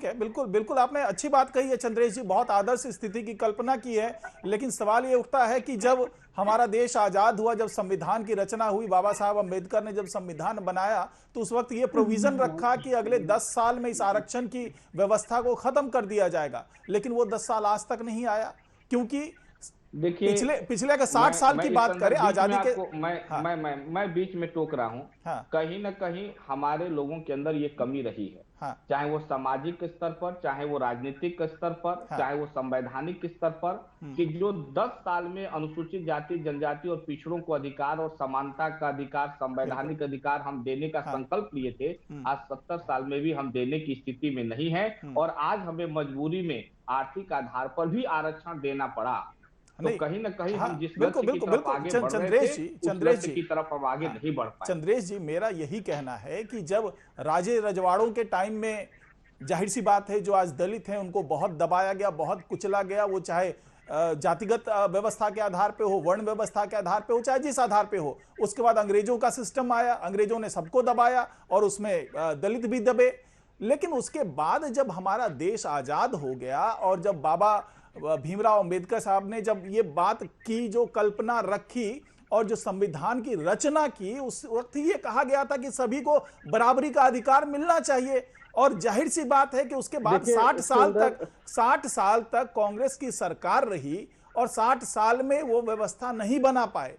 है, बिल्कुल बिल्कुल आपने अच्छी बात कही है चंद्रेश जी, बहुत आदर्श स्थिति की कल्पना की है। लेकिन सवाल ये उठता है कि जब हमारा देश आजाद हुआ, जब संविधान की रचना हुई, बाबा साहब अम्बेडकर ने जब संविधान बनाया, तो उस वक्त ये प्रोविजन रखा कि अगले 10 साल में इस आरक्षण की व्यवस्था को खत्म कर दिया जाएगा। लेकिन वो 10 साल आज तक नहीं आया, क्योंकि देखिए, पिछले पिछले अगर 60 साल मैं की इस बात संदर्भ करें बीच में आजादी के। आपको हाँ मैं बीच में टोक रहा हूं। हाँ कहीं ना कहीं हमारे लोगों के अंदर ये कमी रही है, हाँ चाहे वो सामाजिक स्तर पर, चाहे वो राजनीतिक स्तर पर, हाँ। चाहे वो संवैधानिक स्तर पर, कि जो 10 साल में अनुसूचित जाति जनजाति और पिछड़ों को अधिकार और समानता का अधिकार, बिल्कुल। संवैधानिक अधिकार हम देने का हाँ। संकल्प लिए थे, आज 70 साल में भी हम देने की स्थिति में नहीं है। और आज हमें मजबूरी में आर्थिक आधार पर भी आरक्षण देना पड़ा। तो नहीं। कहीं ना कहीं हाँ हम जिस बिल्कुल लक्ष्य की बिल्कुल तरफ बिल्कुल आगे बढ़ रहे थे, चंद्रेश जी, उस चंद्रेश लक्ष्य जी। की तरफ हम आगे हाँ नहीं बढ़ पाए। चंद्रेश जी, मेरा यही कहना है कि जब राजे रजवाड़ों के टाइम में, जाहिर सी बात है, जो आज दलित हैं उनको बहुत दबाया गया, बहुत कुचला गया, वो चाहे जातिगत व्यवस्था के आधार पे हो, वर्ण व्यवस्था के आधार पे हो, चाहे जिस आधार पे हो। उसके बाद अंग्रेजों का सिस्टम आया, अंग्रेजों ने सबको दबाया और उसमें दलित भी दबे। लेकिन उसके बाद जब हमारा देश आजाद हो गया और जब बाबा भीमराव अंबेडकर साहब ने जब ये बात की, जो कल्पना रखी और जो संविधान की रचना की, उस वक्त ये कहा गया था कि सभी को बराबरी का अधिकार मिलना चाहिए। और जाहिर सी बात है कि उसके बाद 60 साल तक कांग्रेस की सरकार रही और 60 साल में वो व्यवस्था नहीं बना पाए।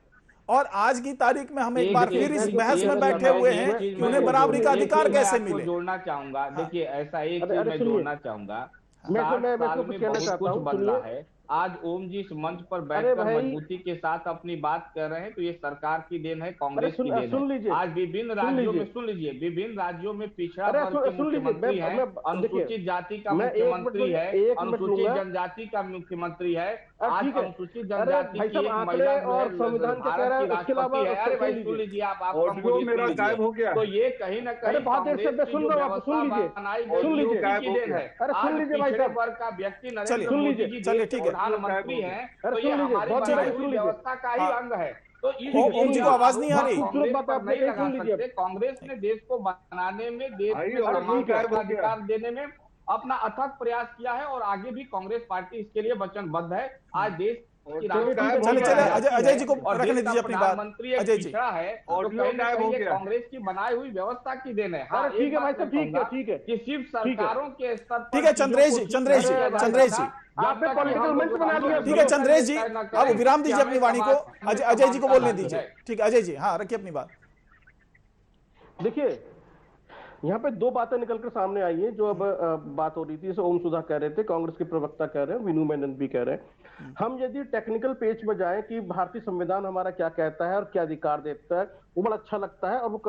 और आज की तारीख में हम एक बार फिर इस बहस में बैठे हुए हैं कि उन्हें बराबरी का अधिकार कैसे आपको मिले। जोड़ना चाहूंगा। हाँ देखिए, ऐसा एक अरे चीज अरे मैं सुनिए, जोड़ना चाहूंगा। मैं 60 मैं साल इसमें कुछ में कहना बहुत चाहता कुछ हूँ, बदला सुनिए। है। आज ओम जी इस मंच पर अरे बैठकर भाई, मजबूती के साथ अपनी बात कर रहे हैं, तो ये सरकार की देन है, अरे कांग्रेस की देन है। सुन लीजिए, आज विभिन्न सुन राज्यों में, लीजिए। सुन लीजिए, विभिन्न राज्यों में पिछड़ा अरे वर्ग के सुन लीजिए, मुख्यमंत्री हैं, मैं देखिए, अनुसूचित जाति का मैं मुख्यमंत्री है, एक मिनट अनुसूचित लूंगा। जनजाति का मुख्यमंत्री है। अरे आज ठीक है। अनुसूचित अरे जनजाति भाई की साहब, एक आंकड़े महिला जो है और संविधान क्या कह भारत रहा की है, उसके अलावा राष्ट्रपति है। अरे भाई सुन सुन लीजिए। लीजिए, आप कम ऑडियो बोलिए, सुन मेरा लीजिए। गायब हो गया तो है। ये कहीं ना अरे कहीं बहुत देर से कांग्रेस मैं की सुन जो रहा हूँ, आपको सुन व्यवस्था लीजिए, बनाई गई सुन थी, लीजिए। उसी गायब की हो देन गया। है। अरे आज सुन लीजिए भाई पिछड़े साहब। वर्ग का व्यक्ति चलिए नरेंद्र सुन मोदी लीजिए, जी चलिए, देश के ठीक है। प्रधानमंत्री गायब हो हैं। गया। तो अरे ये सुन लीजिए, हमारी बहुत ठीक बढ़िया बनाई है। से हुई सुन लीजिए। व्यवस्था का ही हाँ अंग है। तो इस ठीक है, ओम सुन जी को लीजिए। आवाज नहीं आ बहुत रही। खूबसूरत कांग्रेस बात पर आपने नहीं कही, लगा सुन लीजिए अब। सकते। कांग्रेस ने देश को बनाने में, देश भाई में अरे ऑडियो ठीक है। समानता गायब का हो गया। अधिकार देने में अपना अथक प्रयास किया है, और आगे भी कांग्रेस पार्टी इसके लिए वचनबद्ध है। आज देश की ऑडियो चलिए ठीक है, राष्ट्रपति गायब हो चले ठीक है, गया चले, ठीक है। है। अजय जनजाति अजय है जी को और रखने देश का दीजिए अपनी बात। प्रधानमंत्री एक अजय जी। पिछड़ा है। हाँ तो ऑडियो कहीं ना गायब कहीं हो ये गया। कांग्रेस की बनाई हुई व्यवस्था की देन है। हाँ, अरे ठीक एक है भाई बात मैं साहब, ठीक कहूंगा है, ठीक है, कि सिर्फ ठीक है। सरकारों के स्तर ठीक पर है चीजों चंद्रेश को जी, ठीक चंद्रेश नहीं जी, किया जा चंद्रेश सकता जी। जब आपने तक कि पॉलिटिकल हम मंच लोग बना लिया ठीक है सुनिए। चंद्रेश जी, तय न अब करें विराम कि दीजिए हमें अपनी वाणी को। समाज में अजय जी को समानता बोलने लानी दीजिए। है। ठीक है अजय जी, हाँ रखिए अपनी बात। देखिए, यहाँ पे दो बातें निकलकर सामने आई हैं जो अब बात हो रही थी, जैसे ओम सुधा कह रहे थे, कांग्रेस के प्रवक्ता कह रहे हैं, विनू मेनन भी कह रहे हैं। हम यदि टेक्निकल पेज पर जाएं कि भारतीय संविधान हमारा क्या कहता है और क्या अधिकार देता है, वो बड़ा अच्छा लगता है। और वो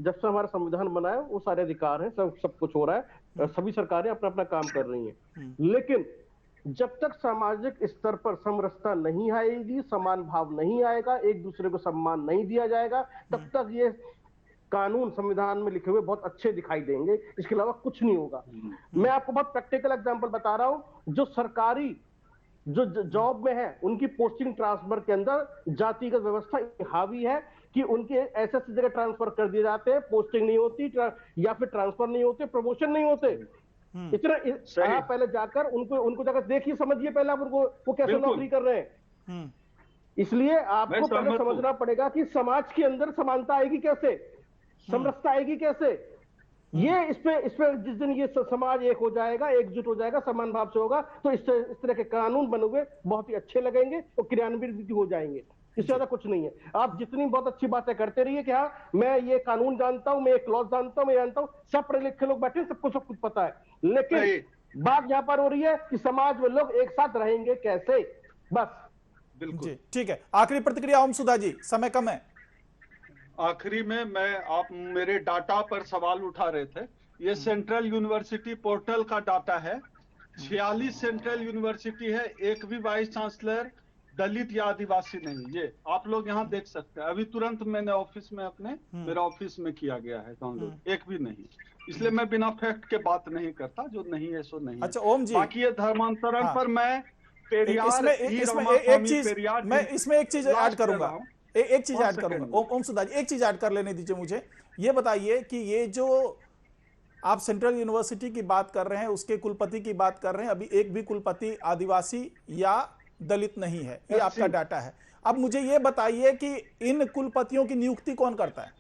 जब से हमारा संविधान बना है वो सारे अधिकार हैं, सब कुछ हो रहा है, सभी सरकारें अपना अपना काम कर रही हैं। लेकिन जब तक सामाजिक स्तर पर समरसता नहीं आएगी, समान भाव नहीं आएगा, एक दूसरे को सम्मान नहीं दिया जाएगा, तब तक ये कानून संविधान में लिखे हुए बहुत अच्छे दिखाई देंगे, इसके अलावा कुछ नहीं होगा। मैं आपको बहुत प्रैक्टिकल एग्जांपल बता रहा हूं। जो सरकारी जो जॉब में है, उनकी पोस्टिंग ट्रांसफर के अंदर जातिगत व्यवस्था हावी है कि उनके ऐसे जगह ट्रांसफर कर दिए जाते हैं, पोस्टिंग नहीं होती या फिर ट्रांसफर नहीं होते, प्रमोशन नहीं होते। इतना आप पहले जाकर उनको जाकर देखिए, समझिए पहले आप उनको, वो कैसे नौकरी कर रहे हैं। इसलिए आपको पहले समझना पड़ेगा कि समाज के अंदर समानता आएगी कैसे, समरसता आएगी कैसे। ये इस पे जिस दिन ये समाज एक हो जाएगा, एकजुट हो जाएगा, समान भाव से होगा, तो इस तरह के कानून बने हुए बहुत ही अच्छे लगेंगे और क्रियान्वित भी हो जाएंगे। इससे ज्यादा कुछ नहीं है। आप जितनी बहुत अच्छी बातें करते रहिए कि हाँ मैं ये कानून जानता हूं, मैं ये क्लॉज जानता हूं, मैं जानता हूं, सब पढ़े लिखे लोग बैठे, सबको सब कुछ पता है। लेकिन बात यहां पर हो रही है कि समाज में लोग एक साथ रहेंगे कैसे, बस। बिल्कुल ठीक है। आखिरी प्रतिक्रिया ओम सुधा जी, समय कम है। आखिरी में आप मेरे डाटा पर सवाल उठा रहे थे। ये सेंट्रल यूनिवर्सिटी पोर्टल का डाटा है। 46 सेंट्रल यूनिवर्सिटी है, एक भी वाइस चांसलर दलित या आदिवासी नहीं। ये आप लोग यहाँ देख सकते हैं। अभी तुरंत मैंने ऑफिस में मेरा ऑफिस में किया गया है डाउनलोड, एक भी नहीं। इसलिए मैं बिना फैक्ट के बात नहीं करता, जो नहीं है सो नहीं। अच्छा ओम जी, बाकी ये धर्मांतरण पर मैं इसमें एक चीज ऐड करूंगा, एक चीज ऐड करूंगा। ओम सुधा जी, एक चीज ऐड कर लेने दीजिए मुझे। ये बताइए कि ये जो आप सेंट्रल यूनिवर्सिटी की बात कर रहे हैं, उसके कुलपति की बात कर रहे हैं, अभी एक भी कुलपति आदिवासी या दलित नहीं है, ये आपका डाटा है। अब मुझे ये बताइए कि इन कुलपतियों की नियुक्ति कौन करता है?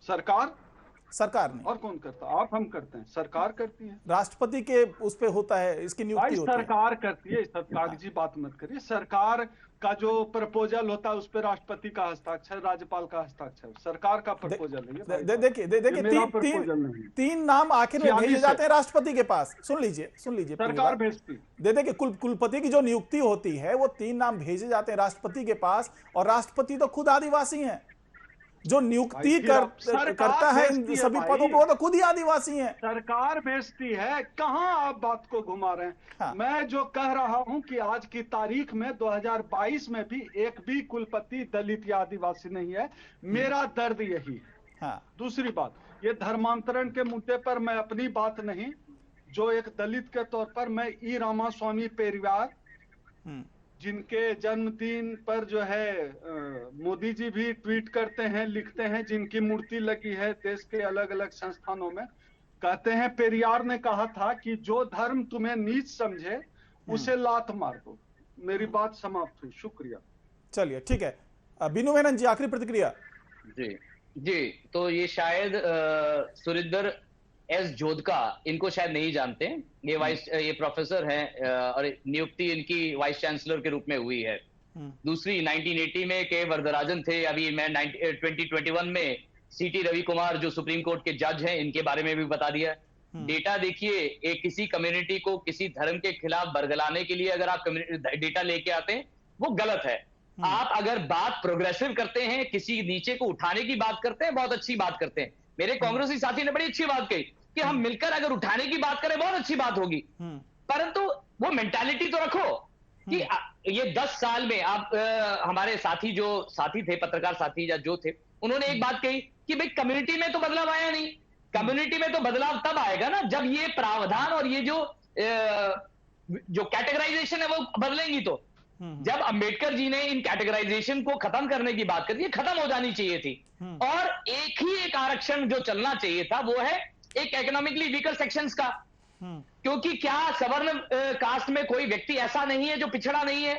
सरकार नहीं। और कौन करता? आप हम करते हैं, सरकार करती है। राष्ट्रपति के उस पे होता है, इसकी नियुक्ति होती है। सरकार करती है, सब कागजी बात मत करिए। सरकार का जो प्रपोजल होता है उस पर राष्ट्रपति का हस्ताक्षर, राज्यपाल का हस्ताक्षर, सरकार का प्रपोजल है। देखिए तीन नाम आखिर में भेजे जाते हैं राष्ट्रपति के पास। सुन लीजिए सरकार भेजती। देखिए कुलपति की जो नियुक्ति होती है वो 3 नाम भेजे जाते हैं राष्ट्रपति के पास, और राष्ट्रपति तो खुद आदिवासी हैं। जो नियुक्ति करता है इन सभी पदों पर वो तो खुद ही आदिवासी हैं। सरकार भेजती है। कहां आप बात को घुमा रहे हैं? हाँ। मैं जो कह रहा हूं कि आज की तारीख में 2022 में भी एक भी कुलपति दलित या आदिवासी नहीं है। मेरा दर्द यही है। हाँ। दूसरी बात, ये धर्मांतरण के मुद्दे पर मैं अपनी बात नहीं, जो एक दलित के तौर पर मैं ई रामास्वामी परिवार, जिनके जन्मदिन पर जो है मोदी जी भी ट्वीट करते हैं, लिखते हैं, जिनकी मूर्ति लगी है देश के अलग अलग संस्थानों में, कहते हैं पेरियार ने कहा था कि जो धर्म तुम्हें नीच समझे उसे लात मार दो। मेरी बात समाप्त हुई, शुक्रिया। चलिए ठीक है, बिनु मेनन जी आखिरी प्रतिक्रिया। जी तो ये शायद सुरिंदर एस जोधका, इनको शायद नहीं जानते। ये प्रोफेसर हैं और नियुक्ति इनकी वाइस चांसलर के रूप में हुई है। दूसरी 1980 में के वरदराजन थे। अभी मैं 2021 में सीटी रवि कुमार जो सुप्रीम कोर्ट के जज हैं, इनके बारे में भी बता दिया। डेटा देखिए, एक किसी कम्युनिटी को किसी धर्म के खिलाफ बरगलाने के लिए अगर आप डेटा लेके आते हैं वो गलत है। आप अगर बात प्रोग्रेसिव करते हैं, किसी नीचे को उठाने की बात करते हैं, बहुत अच्छी बात करते हैं। मेरे कांग्रेसी साथी ने बड़ी अच्छी बात कही कि हम मिलकर अगर उठाने की बात करें बहुत अच्छी बात होगी, परंतु वो मेंटालिटी तो रखो कि ये 10 साल में आप हमारे साथी जो साथी थे, पत्रकार साथी या जो थे, उन्होंने एक बात कही कि भाई कम्युनिटी में तो बदलाव आया नहीं। कम्युनिटी में तो बदलाव तब आएगा ना जब ये प्रावधान और ये जो कैटेगराइजेशन है वो बदलेंगी। तो जब अंबेडकर जी ने इन कैटेगराइजेशन को खत्म करने की बात करी, खत्म हो जानी चाहिए थी, और एक आरक्षण जो चलना चाहिए था वो है एक इकोनॉमिकली वीकर सेक्शंस का। क्योंकि क्या सवर्ण कास्ट में कोई व्यक्ति ऐसा नहीं है जो पिछड़ा नहीं है?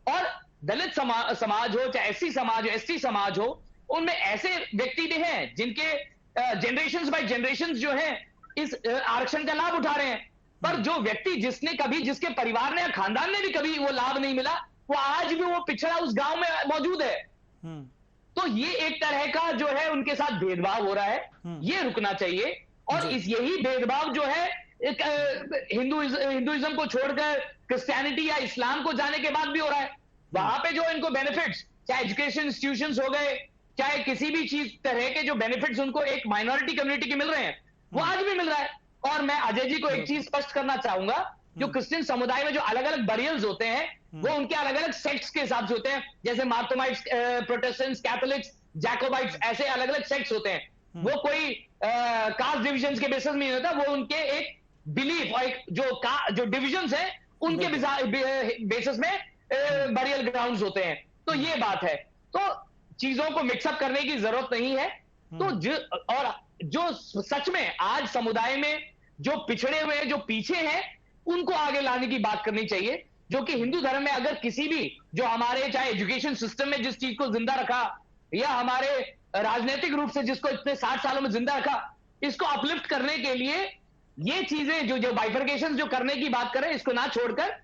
और दलित समाज हो, चाहे एससी समाज हो, एसटी समाज हो, उनमें ऐसे व्यक्ति भी हैं जिनके जनरेशंस बाय जनरेशंस जो है इस आरक्षण का लाभ उठा रहे हैं। पर जो व्यक्ति जिसके परिवार ने या खानदान ने भी कभी वो लाभ नहीं मिला, वो आज भी वो पिछड़ा उस गांव में मौजूद है। तो ये एक तरह का जो है उनके साथ भेदभाव हो रहा है, ये रुकना चाहिए। और यही भेदभाव जो है एक हिंदुइज्म को छोड़कर क्रिश्चियनिटी या इस्लाम को जाने के बाद भी हो रहा है। वहां पे जो इनको बेनिफिट्स, चाहे एजुकेशन इंस्टीट्यूशंस हो गए, चाहे किसी भी चीज तरह के जो बेनिफिट्स उनको एक माइनॉरिटी कम्युनिटी के मिल रहे हैं, वो आज भी मिल रहा है। और मैं अजय जी को एक चीज स्पष्ट करना चाहूंगा, जो क्रिश्चियन समुदाय में जो अलग अलग बरियल्स होते हैं वो उनके अलग अलग सेक्ट्स के हिसाब से होते हैं। जैसे मार्टोमाइट्स, प्रोटेस्टेंट्स, कैथोलिक्स, जैकोबाइट्स, ऐसे अलग अलग सेक्ट्स होते हैं। वो कोई कास्ट डिविजन्स के बेसिस में नहीं होता, वो उनके एक बिलीफ और एक जो डिविजन्स हैं उनके बेसिस में बरियल ग्राउंड्स होते हैं। तो ये बात है। तो चीजों को मिक्सअप करने की जरूरत नहीं है। तो जो सच में आज समुदाय में जो पिछड़े हुए, जो पीछे हैं, उनको आगे लाने की बात करनी चाहिए। जो कि हिंदू धर्म में अगर किसी भी जो हमारे चाहे एजुकेशन सिस्टम में जिस चीज को जिंदा रखा, या हमारे राजनीतिक रूप से जिसको इतने 60 सालों में जिंदा रखा, इसको अपलिफ्ट करने के लिए ये चीजें जो बाइफर्केशन जो करने की बात करें, इसको ना छोड़कर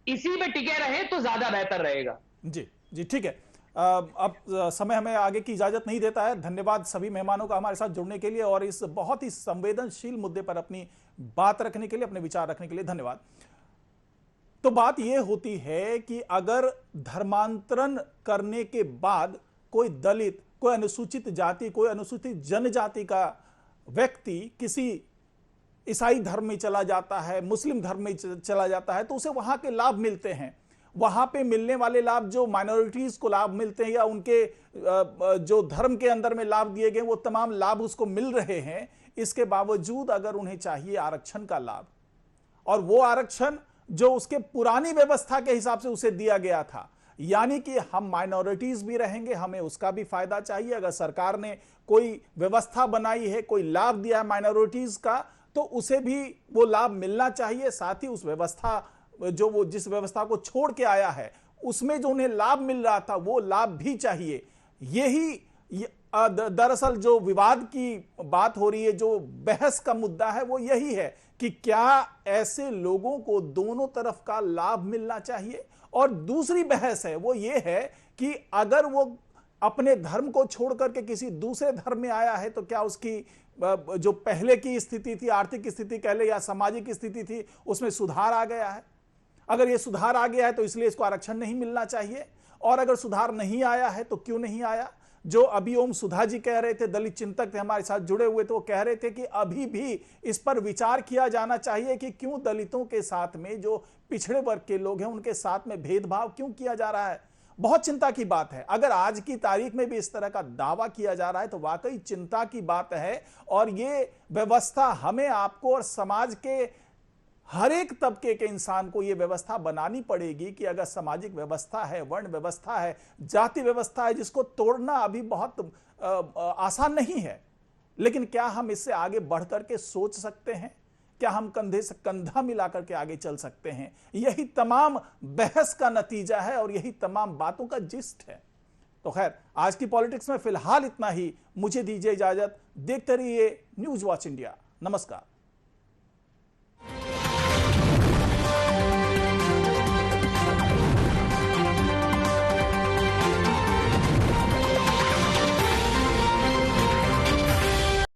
इसी में टिके रहे तो ज्यादा बेहतर रहेगा। जी ठीक है। अब समय हमें आगे की इजाजत नहीं देता है। धन्यवाद सभी मेहमानों का हमारे साथ जुड़ने के लिए और इस बहुत ही संवेदनशील मुद्दे पर अपनी बात रखने के लिए, अपने विचार रखने के लिए धन्यवाद। तो बात यह होती है कि अगर धर्मांतरण करने के बाद कोई दलित, कोई अनुसूचित जाति, कोई अनुसूचित जनजाति का व्यक्ति किसी ईसाई धर्म में चला जाता है, मुस्लिम धर्म में चला जाता है, तो उसे वहां के लाभ मिलते हैं। वहां पे मिलने वाले लाभ जो माइनॉरिटीज को लाभ मिलते हैं या उनके जो धर्म के अंदर में लाभ दिए गए, वो तमाम लाभ उसको मिल रहे हैं। इसके बावजूद अगर उन्हें चाहिए आरक्षण का लाभ, और वो आरक्षण जो उसके पुरानी व्यवस्था के हिसाब से उसे दिया गया था, यानी कि हम माइनॉरिटीज भी रहेंगे, हमें उसका भी फायदा चाहिए। अगर सरकार ने कोई व्यवस्था बनाई है, कोई लाभ दिया है माइनॉरिटीज का, तो उसे भी वो लाभ मिलना चाहिए। साथ ही उस व्यवस्था जो वो जिस व्यवस्था को छोड़ के आया है उसमें जो उन्हें लाभ मिल रहा था वो लाभ भी चाहिए। यही दरअसल जो विवाद की बात हो रही है, जो बहस का मुद्दा है वो यही है कि क्या ऐसे लोगों को दोनों तरफ का लाभ मिलना चाहिए। और दूसरी बहस है वो ये है कि अगर वो अपने धर्म को छोड़ करके किसी दूसरे धर्म में आया है तो क्या उसकी जो पहले की स्थिति थी, आर्थिक स्थिति कह ले या सामाजिक स्थिति थी, उसमें सुधार आ गया है। अगर ये सुधार आ गया है तो इसलिए इसको आरक्षण नहीं मिलना चाहिए, और अगर सुधार नहीं आया है तो क्यों नहीं आया। जो अभी ओम सुधा जी कह रहे थे, दलित चिंतक थे हमारे साथ जुड़े हुए थे, वो कह रहे थे कि अभी भी इस पर विचार किया जाना चाहिए कि क्यों दलितों के साथ में जो पिछड़े वर्ग के लोग हैं उनके साथ में भेदभाव क्यों किया जा रहा है। बहुत चिंता की बात है। अगर आज की तारीख में भी इस तरह का दावा किया जा रहा है तो वाकई चिंता की बात है। और ये व्यवस्था हमें, आपको और समाज के हर एक तबके के इंसान को यह व्यवस्था बनानी पड़ेगी कि अगर सामाजिक व्यवस्था है, वर्ण व्यवस्था है, जाति व्यवस्था है, जिसको तोड़ना अभी बहुत आसान नहीं है, लेकिन क्या हम इससे आगे बढ़ करके सोच सकते हैं? क्या हम कंधे से कंधा मिलाकर के आगे चल सकते हैं? यही तमाम बहस का नतीजा है और यही तमाम बातों का जिस्ट है। तो खैर, आज की पॉलिटिक्स में फिलहाल इतना ही। मुझे दीजिए इजाजत। देखते रहिए न्यूज वॉच इंडिया। नमस्कार।